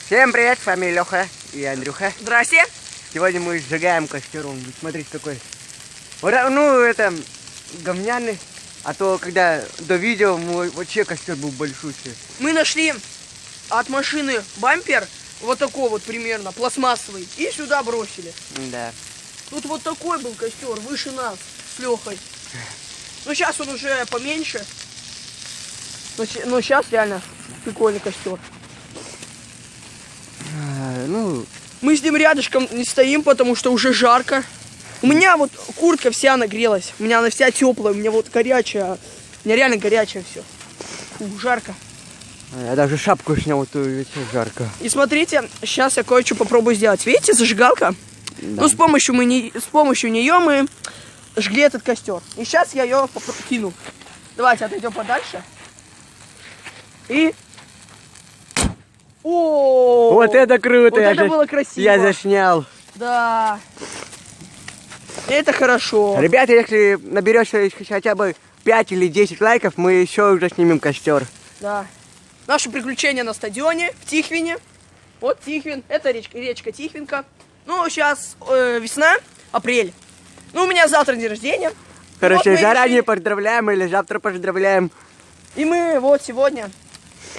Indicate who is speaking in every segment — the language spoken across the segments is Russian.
Speaker 1: Всем привет, с вами Леха и Андрюха.
Speaker 2: Здрасте.
Speaker 1: Сегодня мы сжигаем костер. Смотрите, какой. Ну, это говняный. А то, когда до видео, вообще костер был большущий.
Speaker 2: Мы нашли от машины бампер, вот такой вот примерно, пластмассовый, и сюда бросили.
Speaker 1: Да.
Speaker 2: Тут вот такой был костер, выше нас, с Лехой. Ну, сейчас он уже поменьше. Но сейчас реально прикольный костер.
Speaker 1: Ну,
Speaker 2: Мы с ним рядышком не стоим, потому что уже жарко. У меня вот куртка вся нагрелась. У меня она вся теплая, у меня вот горячая. У меня реально горячее все. Жарко.
Speaker 1: я даже шапку снял, то ведь жарко.
Speaker 2: И смотрите, сейчас я кое-что попробую сделать. Видите, зажигалка?
Speaker 1: Да.
Speaker 2: Ну, с помощью нее мы жгли этот костер. И сейчас я ее кину. Давайте отойдем подальше. И... О,
Speaker 1: Вот это круто!
Speaker 2: Вот это было красиво.
Speaker 1: Я заснял.
Speaker 2: Да. Это хорошо.
Speaker 1: Ребята, если наберется хотя бы 5 или 10 лайков, мы еще уже снимем костер.
Speaker 2: Да. Наше приключение на стадионе в Тихвине. Вот Тихвин. Это речка Тихвинка. Ну, сейчас весна, апрель. Ну, у меня завтра день рождения.
Speaker 1: Короче,
Speaker 2: Вот мы
Speaker 1: заранее
Speaker 2: решили.
Speaker 1: поздравляем или завтра поздравляем.
Speaker 2: И мы вот сегодня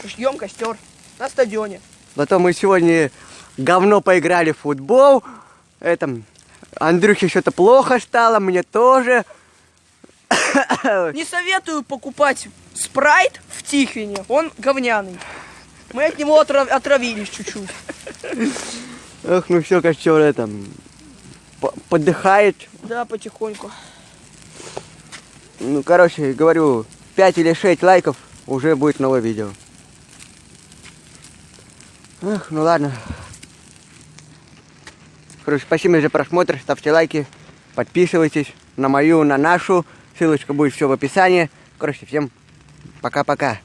Speaker 2: жгем костер на стадионе.
Speaker 1: Зато мы сегодня говно поиграли в футбол. Андрюхе что-то плохо стало, мне тоже.
Speaker 2: Не советую покупать спрайт в Тихвине. Он говняный. Мы от него отравились чуть-чуть.
Speaker 1: Эх, ну все, костер подыхает.
Speaker 2: Да, потихоньку.
Speaker 1: Ну, короче, говорю, 5 или 6 лайков, уже будет новое видео. Эх, ну ладно. Короче, спасибо за просмотр, ставьте лайки, подписывайтесь на мою, на нашу. Ссылочка будет все в описании. Короче, всем пока-пока.